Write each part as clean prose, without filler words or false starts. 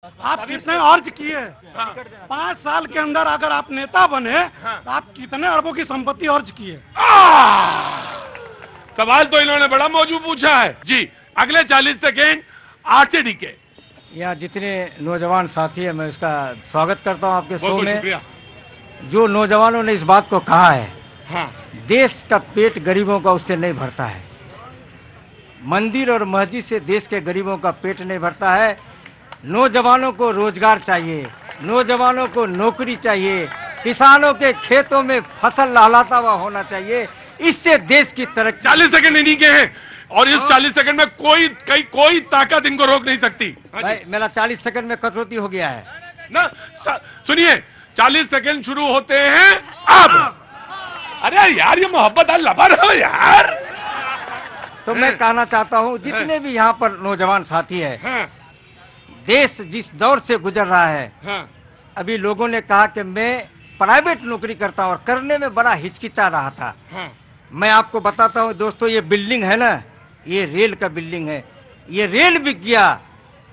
आप कितने अर्ज किए? 5 साल के अंदर अगर आप नेता बने तो आप कितने अरबों की संपत्ति अर्ज किए? सवाल तो इन्होंने बड़ा मौजूद पूछा है जी। अगले 40 सेकेंड आरजेडी के। यहाँ जितने नौजवान साथी है, मैं उसका स्वागत करता हूँ आपके शो में। शुक्रिया। जो नौजवानों ने इस बात को कहा है, हाँ, देश का पेट गरीबों का उससे नहीं भरता है। मंदिर और मस्जिद से देश के गरीबों का पेट नहीं भरता है। नौजवानों को रोजगार चाहिए, नौजवानों को नौकरी चाहिए, किसानों के खेतों में फसल लहलाता हुआ होना चाहिए। इससे देश की तरक्की। 40 सेकंड इन्हीं के हैं और इस 40 सेकंड में कोई ताकत इनको रोक नहीं सकती। भाई मेरा 40 सेकंड में कटौती हो गया है ना। सुनिए, 40 सेकंड शुरू होते हैं अब। अरे यार, ये मोहब्बत लबर हो यार। तो मैं कहना चाहता हूं, जितने भी यहाँ पर नौजवान साथी है, देश जिस दौर से गुजर रहा है, अभी लोगों ने कहा कि मैं प्राइवेट नौकरी करता हूं और करने में बड़ा हिचकिचा रहा था। मैं आपको बताता हूं दोस्तों, ये बिल्डिंग है ना, ये रेल का बिल्डिंग है। ये रेल बिक गया,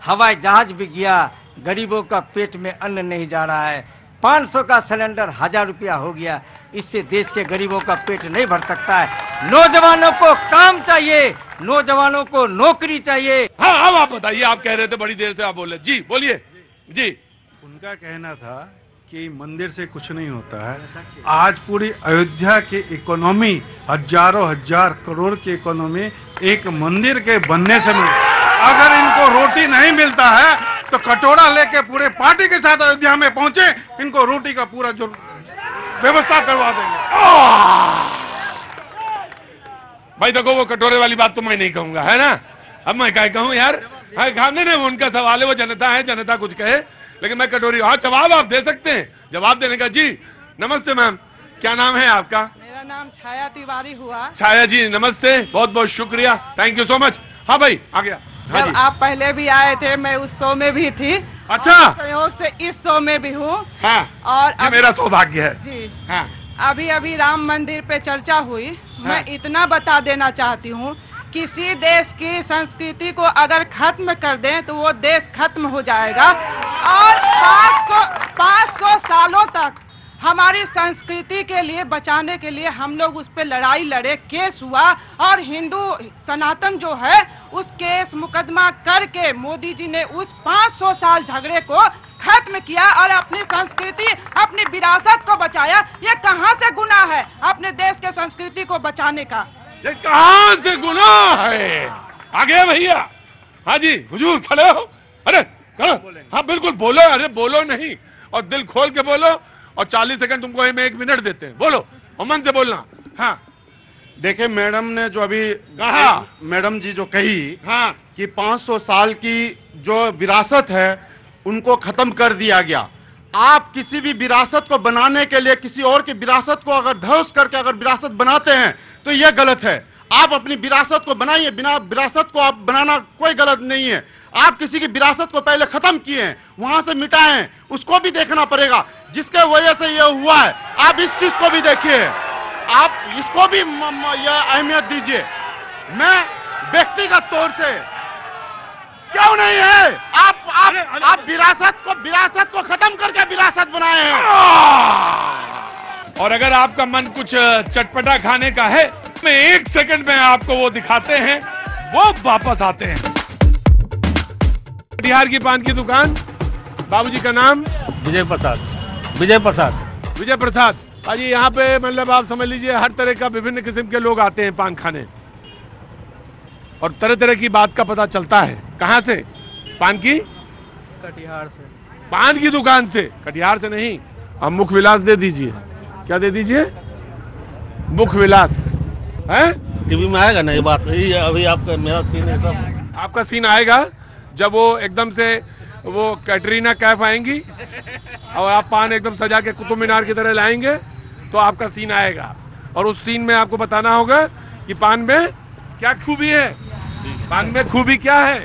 हवाई जहाज बिक गया, गरीबों का पेट में अन्न नहीं जा रहा है। 500 का सिलेंडर 1000 रुपया हो गया। इससे देश के गरीबों का पेट नहीं भर सकता है। नौजवानों को काम चाहिए, नौजवानों को नौकरी चाहिए। हाँ, अब आप बताइए, आप कह रहे थे बड़ी देर से, आप बोले जी, बोलिए जी। उनका कहना था कि मंदिर से कुछ नहीं होता है। आज पूरी अयोध्या की इकोनॉमी, हजारों हजार करोड़ की इकोनॉमी एक मंदिर के बनने से मिली। अगर इनको रोटी नहीं मिलता है तो कटोरा लेके पूरे पार्टी के साथ अयोध्या में पहुंचे, इनको रोटी का पूरा जो व्यवस्था करवा देंगे। भाई देखो, वो कटोरे वाली बात तो मैं नहीं कहूंगा, है ना। अब मैं क्या कहूं यार। खाने ने उनका सवाल है, वो जनता है, जनता कुछ कहे, लेकिन मैं कटोरी। हाँ, जवाब आप दे सकते हैं। जवाब देने का जी। नमस्ते मैम, क्या नाम है आपका? मेरा नाम छाया तिवारी हुआ। छाया जी नमस्ते, बहुत बहुत शुक्रिया, थैंक यू सो मच। हाँ भाई, आ गया। हाँ जब आप पहले भी आए थे, मैं उस शो में भी थी। अच्छा, सहयोग से इस शो में भी हूँ। हाँ, और मेरा सौभाग्य है जी। हाँ, अभी राम मंदिर पे चर्चा हुई। मैं इतना बता देना चाहती हूँ, किसी देश की संस्कृति को अगर खत्म कर दें तो वो देश खत्म हो जाएगा। और 500 सालों तक हमारी संस्कृति के लिए बचाने के लिए हम लोग उस पर लड़ाई लड़े, केस हुआ, और हिंदू सनातन जो है उस केस मुकदमा करके मोदी जी ने उस 500 साल झगड़े को खत्म किया और अपनी संस्कृति, अपनी विरासत को बचाया। ये कहाँ से गुनाह है अपने देश के संस्कृति को बचाने का? ये कहाँ से गुनाह है? आगे भैया। हाँ जी, हुजूर खड़े हो। अरे करो, हाँ बिल्कुल बोलो। अरे बोलो नहीं, और दिल खोल के बोलो। और 40 सेकंड तुमको हम 1 मिनट देते हैं, बोलो, अमन से बोलना। हाँ देखिए, मैडम ने जो अभी कहा, मैडम जी जो कही, हाँ, कि 500 साल की जो विरासत है उनको खत्म कर दिया गया। आप किसी भी विरासत को बनाने के लिए किसी और की विरासत को अगर ध्वस्त करके अगर विरासत बनाते हैं तो यह गलत है। आप अपनी विरासत को बनाइए, बिना विरासत को आप बनाना कोई गलत नहीं है। आप किसी की विरासत को पहले खत्म किए हैं, वहां से मिटाए हैं, उसको भी देखना पड़ेगा जिसके वजह से यह हुआ है। आप इस चीज को भी देखिए, आप इसको भी यह अहमियत दीजिए। मैं व्यक्तिगत तौर से क्यों नहीं है, आप विरासत को खत्म करके विरासत बनाए हैं। और अगर आपका मन कुछ चटपटा खाने का है, मैं 1 सेकंड में आपको वो दिखाते हैं, वो वापस आते हैं। बिहार की पान की दुकान, बाबूजी का नाम? विजय प्रसाद। विजय प्रसाद। विजय प्रसाद। अजी यहाँ पे मतलब आप समझ लीजिए हर तरह का विभिन्न किस्म के लोग आते हैं पान खाने, और तरह तरह की बात का पता चलता है। कहाँ से? पान की? कटिहार से। पान की दुकान से? कटिहार से नहीं, हम मुख विलास दे दीजिए। क्या दे दीजिए? मुख विलास है। टीवी में आएगा ना ये बात? यही अभी आपका मेरा सीन है सब। आपका सीन आएगा जब वो एकदम से वो कैटरीना कैफ आएंगी और आप पान एकदम सजा के कुतुब मीनार की तरह लाएंगे, तो आपका सीन आएगा। और उस सीन में आपको बताना होगा कि पान में क्या खूबी है, पान में खूबी क्या है।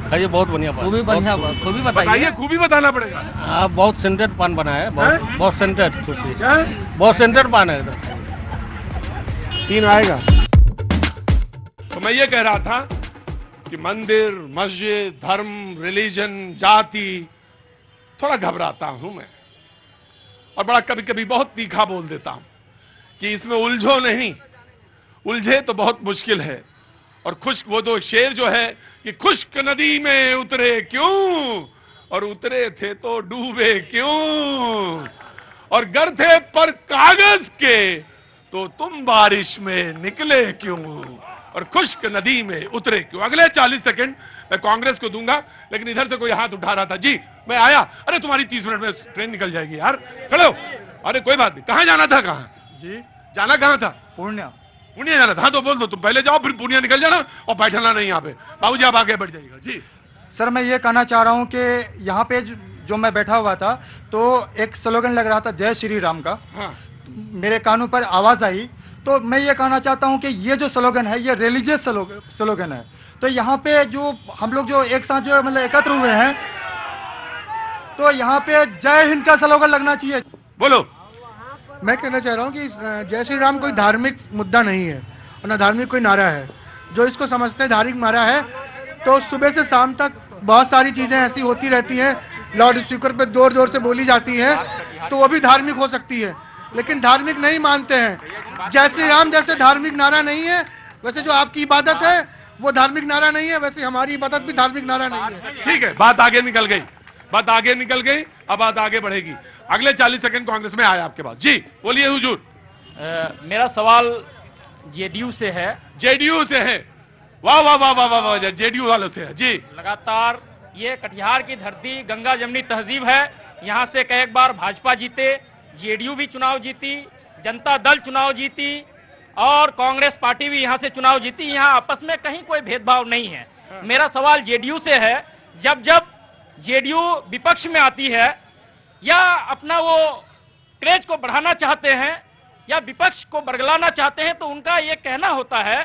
खाइए, बहुत बढ़िया पान। खूबी बढ़िया, खूबी बताइए, खूबी बताना पड़ेगा। हाँ, बहुत सेंटेड पान बना है, बहुत सेंटेड। क्या? बहुत सेंटेड पान है। सीन आएगा। तो मैं ये कह रहा था कि मंदिर, मस्जिद, धर्म, रिलीजन, जाति, थोड़ा घबराता हूं मैं, और बड़ा कभी कभी बहुत तीखा बोल देता हूं कि इसमें उलझो नहीं, उलझे तो बहुत मुश्किल है। और खुश्क, वो तो शेर जो है कि खुश्क नदी में उतरे क्यों, और उतरे थे तो डूबे क्यों, और गर थे पर कागज के तो तुम बारिश में निकले क्यों, और खुश्क नदी में उतरे क्यों। अगले 40 सेकंड मैं कांग्रेस को दूंगा, लेकिन इधर से कोई हाथ उठा रहा था। जी मैं आया। अरे तुम्हारी 30 मिनट में ट्रेन निकल जाएगी यार, खड़े हो। अरे कोई बात नहीं, कहां जाना था? कहां जी जाना कहां था? पूर्णिया। पूर्णिया जाना था? हाँ तो बोल दो, तुम पहले जाओ फिर पूर्णिया निकल जाना, और बैठना नहीं यहाँ पे। बाबूजी आप आगे बढ़ जाइएगा। जी सर, मैं ये कहना चाह रहा हूँ कि यहाँ पे जो मैं बैठा हुआ था तो एक स्लोगन लग रहा था जय श्री राम का। हाँ। मेरे कानों पर आवाज आई, तो मैं ये कहना चाहता हूँ कि ये जो स्लोगन है ये रिलीजियस स्लोगन है। तो यहाँ पे जो हम लोग जो एक साथ जो मतलब एकत्र हुए हैं, तो यहाँ पे जय हिंद का स्लोगन लगना चाहिए। बोलो। मैं कहना चाह रहा हूँ कि जय श्री राम कोई धार्मिक मुद्दा नहीं है और ना धार्मिक कोई नारा है। जो इसको समझते हैं धार्मिक नारा है, तो सुबह से शाम तक बहुत सारी चीजें ऐसी होती रहती हैं, लाउड स्पीकर पे जोर जोर से बोली जाती है, तो वो भी धार्मिक हो सकती है, लेकिन धार्मिक नहीं मानते हैं। जय श्री राम जैसे धार्मिक नारा नहीं है, वैसे जो आपकी इबादत है वो धार्मिक नारा नहीं है, वैसे हमारी इबादत भी धार्मिक नारा नहीं है। ठीक है, बात आगे निकल गई, बात आगे निकल गई, अब बात आगे बढ़ेगी। अगले 40 सेकंड कांग्रेस में आया आपके पास। जी बोलिए हुजूर। मेरा सवाल जेडीयू से है। जेडीयू से है? वाह वाह वाह वाह वाह, जेडीयू वालों से है। जी लगातार ये कटिहार की धरती गंगा जमनी तहजीब है, यहाँ से कई बार भाजपा जीते, जेडीयू भी चुनाव जीती, जनता दल चुनाव जीती और कांग्रेस पार्टी भी यहाँ से चुनाव जीती। यहाँ आपस में कहीं कोई भेदभाव नहीं है। मेरा सवाल जेडीयू से है, जब जब जेडीयू विपक्ष में आती है या अपना वो क्रेज को बढ़ाना चाहते हैं या विपक्ष को बरगलाना चाहते हैं, तो उनका ये कहना होता है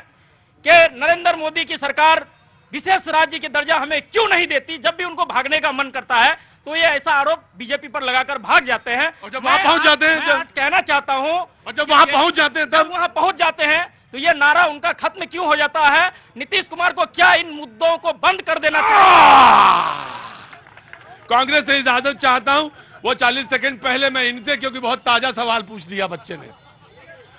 कि नरेंद्र मोदी की सरकार विशेष राज्य की दर्जा हमें क्यों नहीं देती। जब भी उनको भागने का मन करता है तो ये ऐसा आरोप बीजेपी पर लगाकर भाग जाते हैं। और जब वहां पहुंच जाते हैं, आज कहना चाहता हूं, और जब वहां पहुंच जाते हैं, तब वहां पहुंच जाते हैं तो ये नारा उनका खत्म क्यों हो जाता है। नीतीश कुमार को क्या इन मुद्दों को बंद कर देना चाहिए? कांग्रेस से इजाजत चाहता हूं। वो 40 सेकंड पहले मैं इनसे, क्योंकि बहुत ताजा सवाल पूछ दिया बच्चे ने,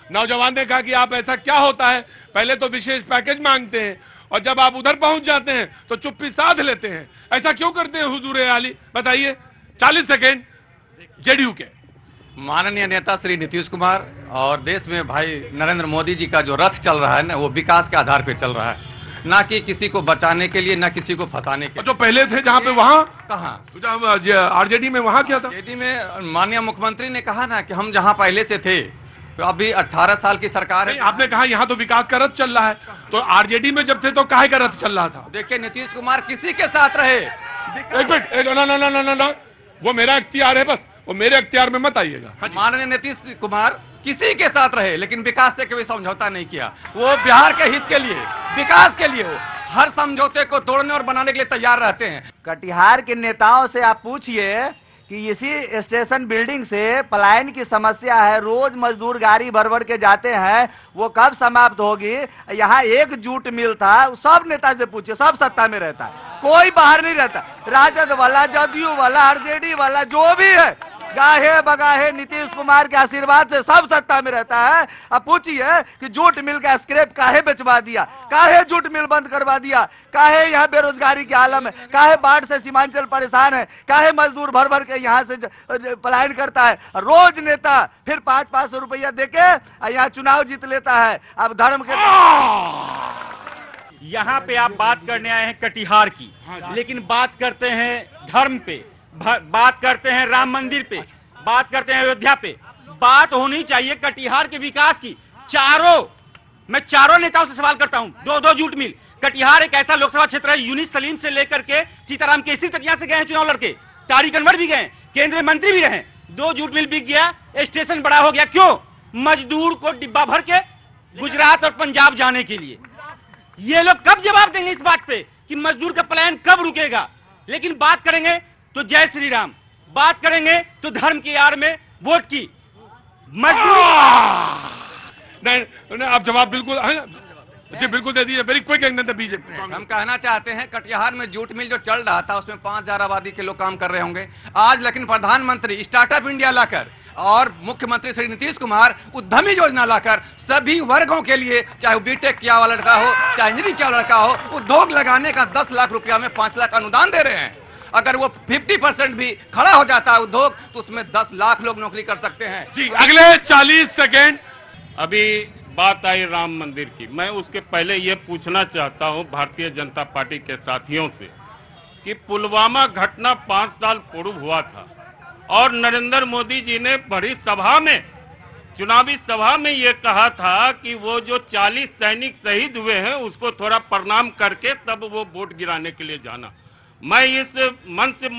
नौजवान ने कहा कि आप ऐसा क्या होता है, पहले तो विशेष पैकेज मांगते हैं और जब आप उधर पहुंच जाते हैं तो चुप्पी साध लेते हैं, ऐसा क्यों करते हैं हुजूर आली, बताइए। 40 सेकंड जेडीयू के। माननीय नेता श्री नीतीश कुमार और देश में भाई नरेंद्र मोदी जी का जो रथ चल रहा है ना, वो विकास के आधार पर चल रहा है, ना कि किसी को बचाने के लिए, ना किसी को फंसाने के लिए। जो पहले थे जहां पे, वहां कहाँ आरजेडी में, वहां क्या था? जेडी में माननीय मुख्यमंत्री ने कहा ना कि हम जहां पहले से थे, तो अभी 18 साल की सरकार है। आपने कहा यहां तो विकास का रथ चल रहा है, तो आरजेडी में जब थे तो काहे का रथ चल रहा था? देखिए नीतीश कुमार किसी के साथ रहे। एक मिनट, ना, वो मेरा इख्तियार है, बस वो मेरे इख्तियार में मत आइएगा। माननीय नीतीश कुमार किसी के साथ रहे, लेकिन विकास से कभी समझौता नहीं किया। वो बिहार के हित के लिए, विकास के लिए वो हर समझौते को तोड़ने और बनाने के लिए तैयार रहते हैं। कटिहार के नेताओं से आप पूछिए कि इसी स्टेशन बिल्डिंग से पलायन की समस्या है, रोज मजदूर गाड़ी भर भर के जाते हैं, वो कब समाप्त होगी। यहाँ एक जूट मिल था, सब नेता से पूछिए, सब सत्ता में रहता है, कोई बाहर नहीं रहता। राजद वाला, जदयू वाला, आरजेडी वाला, जो भी है, गाहे बगाहे नीतीश कुमार के आशीर्वाद से सब सत्ता में रहता है। अब पूछिए कि जूट मिल का स्क्रैप काहे बेचवा दिया, काहे जूट मिल बंद करवा दिया, काहे यहाँ बेरोजगारी की आलम है, काहे बाढ़ से सीमांचल परेशान है, काहे मजदूर भर भर के यहाँ से पलायन करता है। रोज नेता फिर 500 रुपया देके यहाँ चुनाव जीत लेता है। अब धर्म के यहाँ पे आप बात करने आए हैं कटिहार की, लेकिन बात करते हैं धर्म पे, बात करते हैं राम मंदिर पे, बात करते हैं अयोध्या पे। बात होनी चाहिए कटिहार के विकास की। मैं चारों नेताओं से सवाल करता हूं, दो जूट मिल। कटिहार एक ऐसा लोकसभा क्षेत्र है, यूनिस सलीम से लेकर के सीताराम केसरी तक यहाँ से गए हैं चुनाव लड़के, तारिक अनवर भी गए, केंद्रीय मंत्री भी रहे। 2 जूट मिल बिक गया, स्टेशन बड़ा हो गया, क्यों? मजदूर को डिब्बा भर के गुजरात और पंजाब जाने के लिए। ये लोग कब जवाब देंगे इस बात पे कि मजदूर का पलायन कब रुकेगा? लेकिन बात करेंगे तो जय श्री राम, बात करेंगे तो धर्म की आड़ में वोट की। मजदूर नहीं, आप जवाब बिल्कुल जी बिल्कुल दे दीजिए, very quick in the BJP. हम कहना चाहते हैं कटिहार में जूट मिल जो चल रहा था उसमें 5000 आबादी के लोग काम कर रहे होंगे आज, लेकिन प्रधानमंत्री स्टार्टअप इंडिया लाकर और मुख्यमंत्री श्री नीतीश कुमार उद्यमी योजना लाकर सभी वर्गों के लिए, चाहे वो बीटेक किया हुआ लड़का हो चाहे इंजीनियरिंग किया हुआ लड़का हो, उद्योग लगाने का 10 लाख रुपया में 5 लाख अनुदान दे रहे हैं। अगर वो 50% भी खड़ा हो जाता है उद्योग तो उसमें 10 लाख लोग नौकरी कर सकते हैं। जी अगले 40 सेकेंड। अभी बात आई राम मंदिर की, मैं उसके पहले ये पूछना चाहता हूं भारतीय जनता पार्टी के साथियों से कि पुलवामा घटना 5 साल पूर्व हुआ था और नरेंद्र मोदी जी ने बड़ी सभा में, चुनावी सभा में ये कहा था कि वो जो 40 सैनिक शहीद हुए हैं उसको थोड़ा प्रणाम करके तब वो वोट गिराने के लिए जाना। मैं इस मंच से